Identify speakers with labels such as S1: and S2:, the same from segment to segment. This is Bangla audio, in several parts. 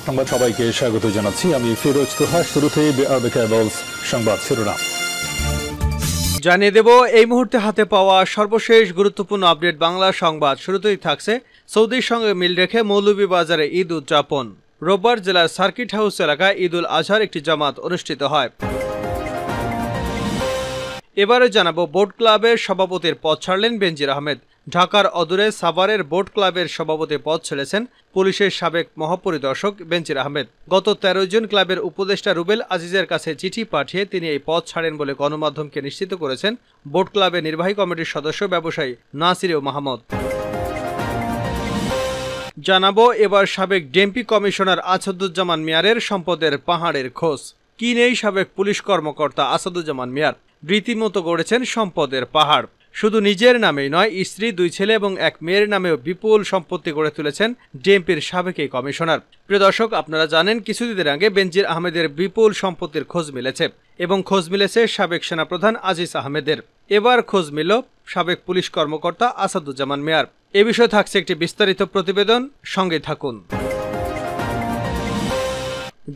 S1: সংবাদ সবাইকে স্বাগত জানাচ্ছি আমি ফিরোজ তোহা। শুরুতেই সংবাদ শিরোনাম
S2: জানিয়ে দেব এই মুহূর্তে হাতে পাওয়া সর্বশেষ গুরুত্বপূর্ণ আপডেট বাংলা সংবাদ। শুরুতেই থাকছে সৌদির সঙ্গে মিল রেখে মৌলভীবাজারে ঈদ উদযাপন। রোববার জেলার সার্কিট হাউস এলাকায় ঈদ উল আজহার একটি জামাত অনুষ্ঠিত হয়। এবারে জানাবো বোট ক্লাবের সভাপতির পদ ছাড়লেন বেনজির আহমেদ। ঢাকার অদূরে সাভারের বোট ক্লাবের সভাপতি পদ ছেড়েছেন পুলিশের সাবেক মহাপরিদর্শক বেনজির আহমেদ। গত 13 জুন ক্লাবের উপদেষ্টা রুবেল আজিজের কাছে চিঠি পাঠিয়ে তিনি এই পদ ছাড়েন বলে গণমাধ্যমকে নিশ্চিত করেছেন বোট ক্লাবের নির্বাহী কমিটির সদস্য ব্যবসায়ী নাসির মাহমুদ। জানাবো এবার সাবেক ডিএমপি কমিশনার আসাদুজ্জামান মিয়ারের সম্পদের পাহাড়ের খোঁজ। কি নেই সাবেক পুলিশ কর্মকর্তা আসাদুজ্জামান মিয়ার, রীতিমতো গড়েছেন সম্পদের পাহাড়। শুধু নিজের নামেই নয়, স্ত্রী, 2 ছেলে এবং 1 মেয়ের নামেও বিপুল সম্পত্তি গড়ে তুলেছেন ডিএমপির সাবেক এই কমিশনার। প্রিয় দর্শক, আপনারা জানেন কিছুদিনের আগে বেনজির আহমেদের বিপুল সম্পত্তির খোঁজ মিলেছে এবং খোঁজ মিলেছে সাবেক সেনাপ্রধান আজিজ আহমেদের। এবার খোঁজ মিলল সাবেক পুলিশ কর্মকর্তা আসাদুজ্জামান মিয়ার। এ বিষয়ে থাকছে একটি বিস্তারিত প্রতিবেদন, সঙ্গে থাকুন।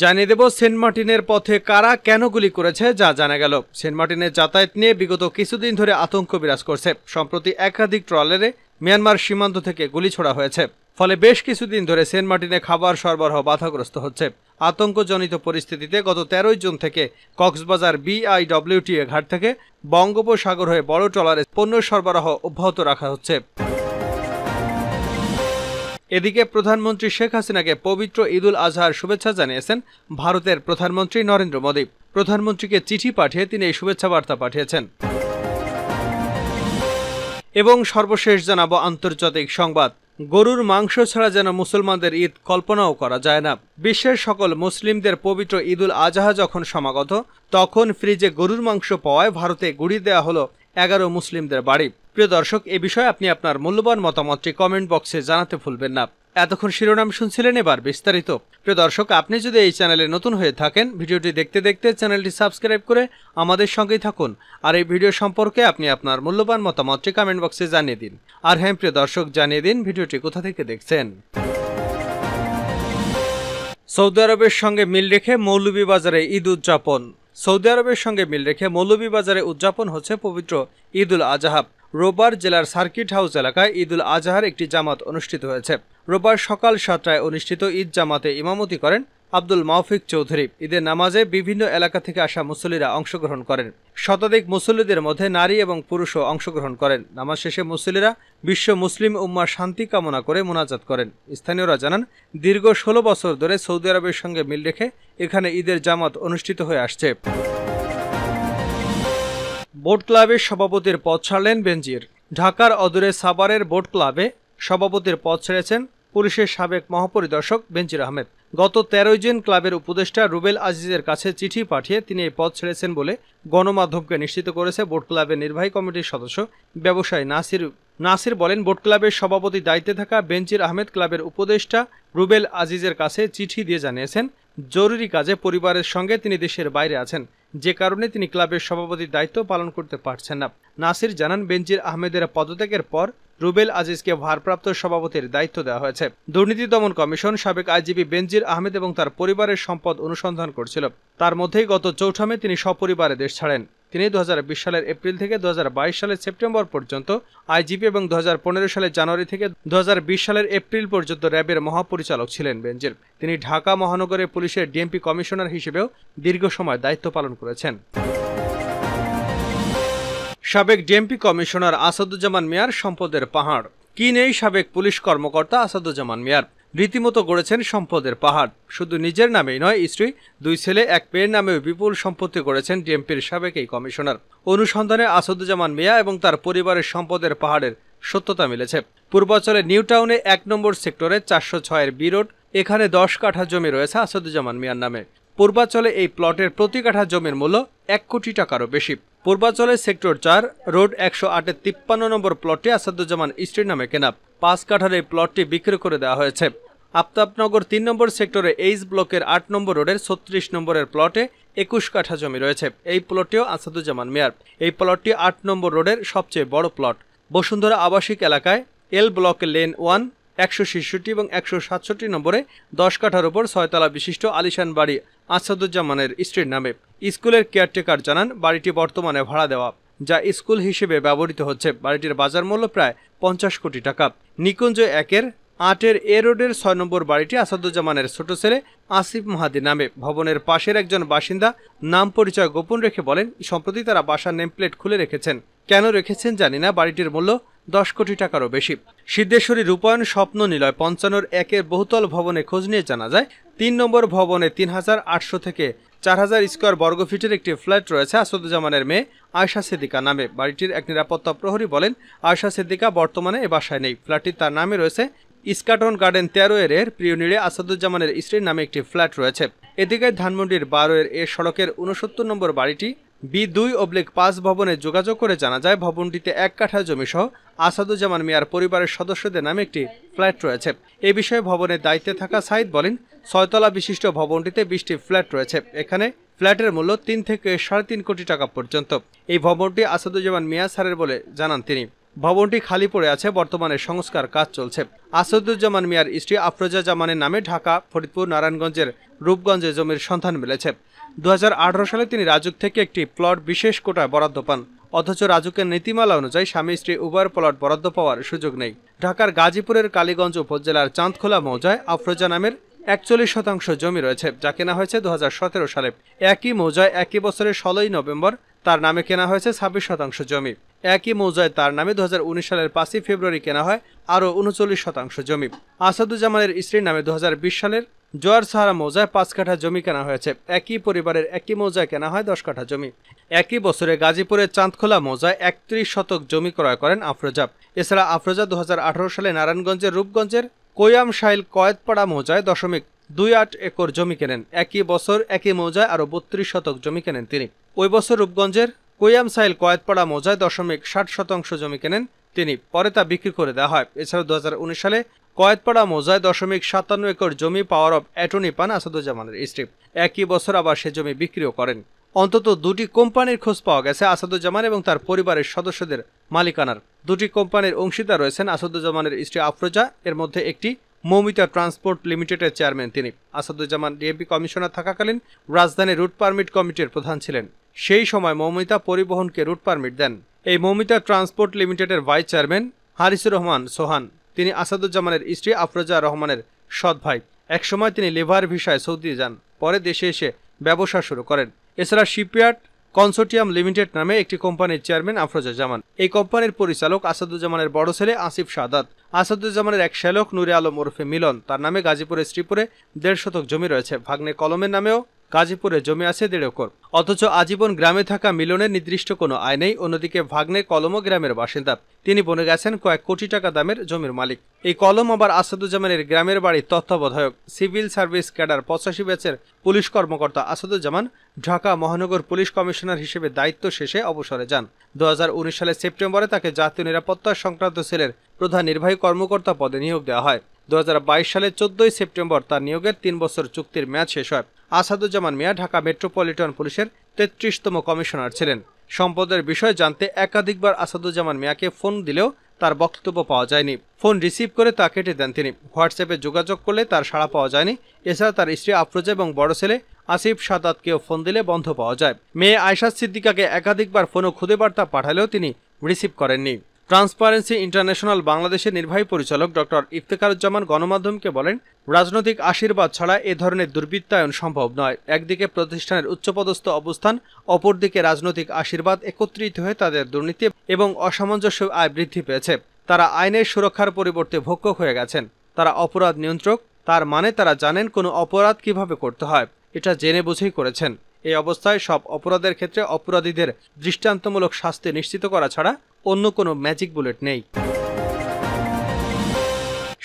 S2: জানিয়ে দেব সেন্ট মার্টিনের পথে কারা কেন গুলি করেছে যা জানা গেল। সেন্ট মার্টিনের যাতায়াত নিয়ে বিগত কিছুদিন ধরে আতঙ্ক বিরাজ করছে। সম্প্রতি একাধিক ট্রলারে মিয়ানমার সীমান্ত থেকে গুলি ছোড়া হয়েছে, ফলে বেশ কিছুদিন ধরে সেন্ট মার্টিনে খাবার সরবরাহ বাধাগ্রস্ত হচ্ছে। আতঙ্কজনিত পরিস্থিতিতে গত 13 জুন থেকে কক্সবাজার BIWTA ঘাট থেকে বঙ্গোপসাগর হয়ে বড় ট্রলারে পণ্য সরবরাহ অব্যাহত রাখা হচ্ছে। এদিকে প্রধানমন্ত্রী শেখ হাসিনাকে পবিত্র ঈদ উল আজহার শুভেচ্ছা জানিয়েছেন ভারতের প্রধানমন্ত্রী নরেন্দ্র মোদী। প্রধানমন্ত্রীকে চিঠি পাঠিয়ে তিনি এই শুভেচ্ছা বার্তা পাঠিয়েছেন। এবং সর্বশেষ জানাবো আন্তর্জাতিক সংবাদ। গরুর মাংস ছাড়া যেন মুসলমানদের ঈদ কল্পনাও করা যায় না। বিশ্বের সকল মুসলিমদের পবিত্র ঈদ উল আজহা যখন সমাগত, তখন ফ্রিজে গরুর মাংস পাওয়ায় ভারতে গুড়িয়ে দেওয়া হলো 11 মুসলিমদের বাড়ি। প্রিয় দর্শক, এ বিষয়ে আপনি আপনার মূল্যবান মতামতটি কমেন্ট বক্সে জানাতে ভুলবেন না। এতক্ষণ শিরোনাম শুনছিলেন, এবার বিস্তারিত। প্রিয় দর্শক, আপনি যদি এই চ্যানেলে নতুন হয়ে থাকেন, ভিডিওটি দেখতে দেখতে চ্যানেলটি সাবস্ক্রাইব করে আমাদের সঙ্গেই থাকুন। আর এই ভিডিও সম্পর্কে আপনি আপনার মূল্যবান মতামতটি কমেন্ট বক্সে জানিয়ে দিন। আর হ্যাঁ প্রিয় দর্শক, জানিয়ে দিন ভিডিওটি কোথা থেকে দেখছেন। সৌদি আরবের সঙ্গে মিল রেখে মৌলভীবাজারে ঈদ উদযাপন। সৌদি আরবের সঙ্গে মিল রেখে মৌলভীবাজারে উদযাপন হচ্ছে পবিত্র ঈদ উল আজহা। রোববার জেলার সার্কিট হাউস এলাকায় ঈদ উল আজহার একটি জামাত অনুষ্ঠিত হয়েছে। রোববার সকাল 7টায় অনুষ্ঠিত ঈদ জামাতে ইমামতি করেন আব্দুল মাওফিক চৌধুরী। ঈদের নামাজে বিভিন্ন এলাকা থেকে আসা মুসল্লিরা অংশগ্রহণ করেন। শতাধিক মুসল্লিদের মধ্যে নারী এবং পুরুষও অংশগ্রহণ করেন। নামাজ শেষে মুসল্লিরা বিশ্ব মুসলিম উম্মার শান্তি কামনা করে মোনাজাত করেন। স্থানীয়রা জানান, দীর্ঘ 16 বছর ধরে সৌদি আরবের সঙ্গে মিল রেখে এখানে ঈদের জামাত অনুষ্ঠিত হয়ে আসছে। বোট ক্লাবের সভাপতির পদ ছাড়লেন বেনজির। ঢাকার অদূরে সাভারের বোট ক্লাবে সভাপতির পদ ছেড়েছেন পুলিশের সাবেক মহাপরিদর্শক বেনজির আহমেদ। গত 13 জুন ক্লাবের উপদেষ্টা রুবেল আজিজের কাছে চিঠি পাঠিয়ে তিনি এই পদ ছেড়েছেন বলে গণমাধ্যমকে নিশ্চিত করেছে বোট ক্লাবের নির্বাহী কমিটির সদস্য ব্যবসায়ী নাসির বলেন, বোট ক্লাবের সভাপতি দায়িত্বে থাকা বেনজির আহমেদ ক্লাবের উপদেষ্টা রুবেল আজিজের কাছে চিঠি দিয়ে জানিয়েছেন জরুরি কাজে পরিবারের সঙ্গে তিনি দেশের বাইরে আছেন, যে কারণে তিনি ক্লাবের সভাপতির দায়িত্ব পালন করতে পারছেন না। নাসির জানান, বেনজির আহমেদের পদত্যাগের পর রুবেল আজিজকে ভারপ্রাপ্ত সভাপতির দায়িত্ব দেওয়া হয়েছে। দুর্নীতি দমন কমিশন সাবেক আইজিপি বেনজির আহমেদ এবং তার পরিবারের সম্পদ অনুসন্ধান করছিল। তার মধ্যেই গত 4 মে তিনি সপরিবারে দেশ ছাড়েন। তিনি 2020 সালের এপ্রিল থেকে 2022 সালের সেপ্টেম্বর পর্যন্ত আইজিপি এবং 2015 সালের জানুয়ারি থেকে 2020 সালের এপ্রিল পর্যন্ত র্যাবের মহাপরিচালক ছিলেন বেনজির। তিনি ঢাকা মহানগরের পুলিশের ডিএমপি কমিশনার হিসেবেও দীর্ঘ সময় দায়িত্ব পালন করেছেন। সাবেক ডিএমপি কমিশনার আসাদুজ্জামান মিয়ার সম্পদের পাহাড়। কি নেই সাবেক পুলিশ কর্মকর্তা আসাদুজ্জামান মিয়ার, রীতিমতো গড়েছেন সম্পদের পাহাড়। শুধু নিজের নামেই নয়, স্ত্রী, 2 ছেলে, 1 মেয়ের নামেও বিপুল সম্পত্তি গড়েছেন ডিএমপির সাবেক এই কমিশনার। অনুসন্ধানে আসাদুজ্জামান মিয়া এবং তার পরিবারের সম্পদের পাহাড়ের সত্যতা মিলেছে। পূর্বাঞ্চলের নিউ টাউনে 1 নম্বর সেক্টরে 406 বি রোড, এখানে 10 কাঠা জমি রয়েছে আসাদুজ্জামান মিয়ার নামে। পূর্বাঞ্চলে এই প্লটের প্রতি কাঠা জমির মূল্য 1 কোটি টাকারও বেশি। পূর্বাঞ্চলের সেক্টর 4 রোড 108 53 নম্বর প্লটটি আসাদুজ্জামান স্ত্রীর নামে কেনা। 5 কাঠার এই প্লটটি বিক্রি করে দেওয়া হয়েছে। আফতাবনগর 3 নম্বর সেক্টরে এইচ ব্লকের 8 নম্বর রোডের 36 নম্বরের প্লটে 21 কাঠা জমি রয়েছে। এই প্লটটিও আসাদুজ্জামান মিয়ার। এই প্লটটি 8 নম্বর রোডের সবচেয়ে বড় প্লট। বসুন্ধরা আবাসিক এলাকায় এল ব্লকের লেন 1 166 এবং 167 নম্বরে 10 কাঠার উপর 6 তলা বিশিষ্ট আলিশান বাড়ি আসাদুজ্জামানের স্ত্রীর নামে। স্কুলের কেয়ারটেকার জানান, বাড়িটি বর্তমানে ভাড়া দেওয়া, যা স্কুল হিসেবে ব্যবহৃত হচ্ছে। বাড়িটির বাজার মূল্য প্রায় 50 কোটি টাকা। নিকুঞ্জ 1-এর 8-এর এ রোডের 6 নম্বর বাড়িটি আসাদুজ্জামানের ছোট ছেলে আসিফ মাহাদির নামে। ভবনের পাশের একজন বাসিন্দা নাম পরিচয় গোপন রেখে বলেন, সম্প্রতি তারা বাসার নেমপ্লেট খুলে রেখেছেন। কেন রেখেছেন জানি না, বাড়িটির মূল্য 10 কোটি টাকারও বেশি। সিদ্ধেশ্বরী রূপায়ণ স্বপ্ন নিলয় 55-এর 1-এর বহুতল ভবনে খোঁজ নিয়ে জানা যায়, 3 নম্বর ভবনে 3800 থেকে 4000 স্কোয়ার বর্গফিটের একটি ফ্ল্যাট রয়েছে আসাদুজ্জামানের মেয়ে আয়শা সিদ্দিকা নামে। বাড়িটির এক নিরাপত্তা প্রহরী বলেন, আয়শা সিদ্দিকা বর্তমানে এ বাসায় নেই। ফ্ল্যাটটি তার নামে রয়েছে। ইস্কাটন গার্ডেন 13-এর প্রিয়নীড়ে আসাদুজ্জামানের স্ত্রীর নামে একটি ফ্ল্যাট রয়েছে। এদিকে ধানমন্ডির 12-এর এ সড়কের 69 নম্বর বাড়িটি B2/5 ভবনে যোগাযোগ করে জানা যায়, ভবনটিতে 1 কাঠা জমি সহ আসাদুজ্জামান মিয়ার পরিবারের সদস্যদের নামে একটি ফ্ল্যাট রয়েছে। এ বিষয়ে ভবনের দায়িত্বে থাকা সাইদ বলেন, 6 তলা বিশিষ্ট ভবনটিতে 20টি ফ্ল্যাট রয়েছে। এখানে ফ্ল্যাটের মূল্য 3 থেকে 3.5 কোটি টাকা পর্যন্ত। এই ভবনটি আসাদুজ্জামান মিয়া স্যারের বলে জানান তিনি। ভবনটি খালি পড়ে আছে, বর্তমানে সংস্কার কাজ চলছে। আসাদুজ্জামান মিয়ার স্ত্রী আফরোজা জামানের নামে ঢাকা, ফরিদপুর, নারায়ণগঞ্জের রূপগঞ্জে জমির সন্ধান মিলেছে। 2018 সালে তিনি রাজুক থেকে একটি প্লট বিশেষ কোটায় বরাদ্দ পান। অথচ রাজুকের নীতিমালা অনুযায়ী স্বামী স্ত্রী উভয়ের প্লট বরাদ্দ পাওয়ার সুযোগ নেই। ঢাকার গাজীপুরের কালীগঞ্জ উপজেলার চাঁদখোলা মৌজায় আফরোজা নামের 41% জমি রয়েছে, যা কেনা হয়েছে 2017 সালে। একই মৌজায় একই বছরের 16 নভেম্বর তার নামে কেনা হয়েছে 26% জমি। একই মৌজায় তার নামে 2019 সালের 5 ফেব্রুয়ারি কেনা হয় আরও 39% জমি। আসাদুজ্জামানের স্ত্রীর নামে 2020 সালের জোয়ার সাহারা মৌজায় 5 কাঠা জমি কেনা হয়েছে। একই পরিবারের একই মৌজায় কেনা হয় 10 কাঠা জমি। একই বছরে গাজীপুরের চাঁদখোলা মৌজায় 31 শতক জমি ক্রয় করেন আফরোজা। এছাড়া আফরোজা 2018 সালে নারায়ণগঞ্জের রূপগঞ্জের কোয়াম শাইল কয়েতপাড়া মৌজায় 0.28 একর জমি কেনেন। একই বছর একই মৌজায় আরও 32 শতক জমি কেনেন তিনি। ওই বছর রূপগঞ্জের কোয়াম শাইল কয়েতপাড়া মৌজায় 0.60 জমি কেনেন তিনি। পরে তা বিক্রি করে দেওয়া হয়। এছাড়াও 2019 সালে কয়েতপাড়া মৌজায় 0.57 একর জমি পাওয়ার অব অ্যাটর্নি পান আসাদুজ্জামানের স্ত্রী। একই বছর আবার সে জমি বিক্রিও করেন। অন্তত 2টি কোম্পানির খোঁজ পাওয়া গেছে আসাদুজ্জামান এবং তার পরিবারের সদস্যদের মালিকানার। 2টি কোম্পানির অংশীদার রয়েছেন আসাদুজ্জামানের স্ত্রী আফরোজা। এর মধ্যে একটি মৌমিতা ট্রান্সপোর্ট লিমিটেডের চেয়ারম্যান তিনি। আসাদুজ্জামান ডিএমপি কমিশনার থাকাকালীন রাজধানী রুট পারমিট কমিটির প্রধান ছিলেন। সেই সময় মৌমিতা পরিবহনকে রুট পারমিট দেন। এই মৌমিতা ট্রান্সপোর্ট লিমিটেডের ভাইস চেয়ারম্যান হারিসুর রহমান সোহান। তিনি আসাদুজ্জামানের স্ত্রী আফরোজা রহমানের সৎ ভাই। একসময় তিনি লেবার ভিসায় সৌদি যান, পরে দেশে এসে ব্যবসা শুরু করেন। এছাড়া শিপইয়ার্ড কনসোর্টিয়াম লিমিটেড নামে একটি কোম্পানির চেয়ারম্যান আফরোজা জামান। এই কোম্পানির পরিচালক আসাদুজ্জামানের বড় ছেলে আসিফ সাদাত। আসাদুজ্জামানের এক শ্যালক নুরে আলম ওরফে মিলন, তার নামে গাজীপুরের শ্রীপুরে 1.5 শতক জমি রয়েছে। ভাগ্নে কলমের নামেও গাজীপুরে জমি আছে 1.5 একর। অথচ আজীবন গ্রামে থাকা মিলনের নির্দিষ্ট কোনো আয় নেই। অন্যদিকে ভাগ্নে কলমও গ্রামের বাসিন্দা। তিনি বনে গেছেন কয়েক কোটি টাকা দামের জমির মালিক। এই কলম আবার আসাদুজ্জামানের গ্রামের বাড়ির তত্ত্বাবধায়ক। সিভিল সার্ভিস ক্যাডার 85 ব্যাচের পুলিশ কর্মকর্তা আসাদুজ্জামান ঢাকা মহানগর পুলিশ কমিশনার হিসেবে দায়িত্ব শেষে অবসরে যান। 2019 সালের সেপ্টেম্বরে তাকে জাতীয় নিরাপত্তা সংক্রান্ত সেলের প্রধান নির্বাহী কর্মকর্তা পদে নিয়োগ দেওয়া হয়। 2022 সালের 14 সেপ্টেম্বর তার নিয়োগের 3 বছর চুক্তির মেয়াদ শেষ হয়। আসাদুজ্জামান মিয়া ঢাকা মেট্রোপলিটন পুলিশের 33তম কমিশনার ছিলেন। সম্পদের বিষয় জানতে একাধিকবার আসাদুজ্জামান মিয়াকে ফোন দিলেও তার বক্তব্য পাওয়া যায়নি। ফোন রিসিভ করে তা কেটে দেন তিনি। হোয়াটসঅ্যাপে যোগাযোগ করলে তার সাড়া পাওয়া যায়নি। এছাড়া তার স্ত্রী আফরোজা এবং বড় ছেলে আসিফ সাদাতকেও ফোন দিলে বন্ধ পাওয়া যায়। মেয়ে আয়শা সিদ্দিকাকে একাধিকবার ফোন ও খুদে বার্তা পাঠালেও তিনি রিসিভ করেননি। ট্রান্সপারেন্সি ইন্টারন্যাশনাল বাংলাদেশের নির্বাহী পরিচালক ডক্টর ইফতেখারুজ্জামান গণমাধ্যমকে বলেন, রাজনৈতিক আশীর্বাদ ছাড়া এ ধরনের দুর্বৃত্তায়ন সম্ভব নয়। একদিকে প্রতিষ্ঠানের উচ্চপদস্থ অবস্থান, অপরদিকে রাজনৈতিক আশীর্বাদ একত্রিত হয়ে তাদের দুর্নীতি এবং অসামঞ্জস্য আয় বৃদ্ধি পেয়েছে। তারা আইনের সুরক্ষার পরিবর্তে ভক্ষক হয়ে গেছেন। তারা অপরাধ নিয়ন্ত্রক, তার মানে তারা জানেন কোনো অপরাধ কিভাবে করতে হয়। এটা জেনে বুঝেই করেছেন। এই অবস্থায় সব অপরাধের ক্ষেত্রে অপরাধীদের দৃষ্টান্তমূলক শাস্তি নিশ্চিত করা ছাড়া অন্য কোনো ম্যাজিক বুলেট নেই।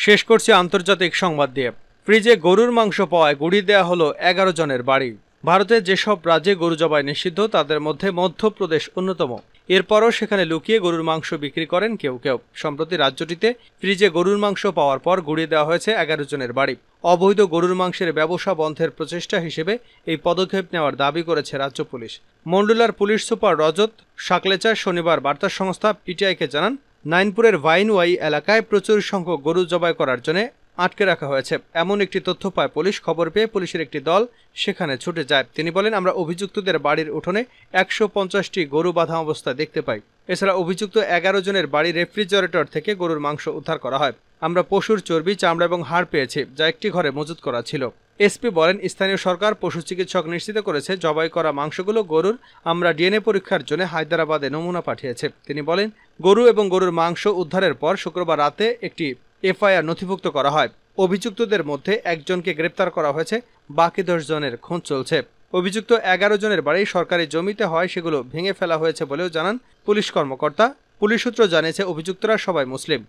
S2: শেষ করছি আন্তর্জাতিক সংবাদ দিয়ে। ফ্রিজে গরুর মাংস পাওয়ায় গুড়িয়ে দেওয়া হলো 11 জনের বাড়ি। ভারতের যেসব রাজ্যে গরু জবাই নিষিদ্ধ তাদের মধ্যে মধ্যপ্রদেশ অন্যতম। এরপরও সেখানে লুকিয়ে গরুর মাংস বিক্রি করেন কেউ কেউ। সম্প্রতি রাজ্যটিতে ফ্রিজে গরুর মাংস পাওয়ার পর গুড়িয়ে দেওয়া হয়েছে 11 জনের বাড়ি। অবৈধ গরুর মাংসের ব্যবসা বন্ধের প্রচেষ্টা হিসেবে এই পদক্ষেপ নেওয়ার দাবি করেছে রাজ্য পুলিশ। মন্ডলার পুলিশ সুপার রজত সাকলেচা শনিবার বার্তা সংস্থা পিটিআইকে জানান, নাইনপুরের ভাইনওয়াই এলাকায় প্রচুর সংখ্যক গরু জবাই করার জন্য আটকে রাখা হয়েছে। এমন একটি তথ্য পায় পুলিশ। খবর পেয়ে পুলিশের একটি দল সেখানে ছুটে যায়। তিনি বলেন, আমরা অভিযুক্তদের বাড়ির উঠোনে 150টি গরু বাঁধা অবস্থায় দেখতে পাই। এছাড়া অভিযুক্ত 11 জনের বাড়ির রেফ্রিজারেটর থেকে গরুর মাংস উদ্ধার করা হয়। আমরা পশুর চর্বি, চামড়া এবং হাড় পেয়েছি, যা একটি ঘরে মজুত করা ছিল। এসপি বলেন, স্থানীয় সরকার পশু চিকিৎসক নিশ্চিত করেছে জবাই করা মাংসগুলো গরুর। আমরা ডিএনএ পরীক্ষার জন্য হায়দ্রাবাদে নমুনা পাঠিয়েছে। তিনি বলেন, গরু এবং গরুর মাংস উদ্ধারের পর শুক্রবার রাতে একটি এফআইআর নথিভুক্ত করা হয়। অভিযুক্তদের মধ্যে একজনকে গ্রেপ্তার করা হয়েছে, বাকি 10 জনের খোঁজ চলছে। অভিযুক্ত 11 জনের বাড়ি সরকারি জমিতে হয়, সেগুলো ভেঙে ফেলা হয়েছে বলেও জানান পুলিশ কর্মকর্তা। পুলিশ সূত্র জানিয়েছে, অভিযুক্তরা সবাই মুসলিম।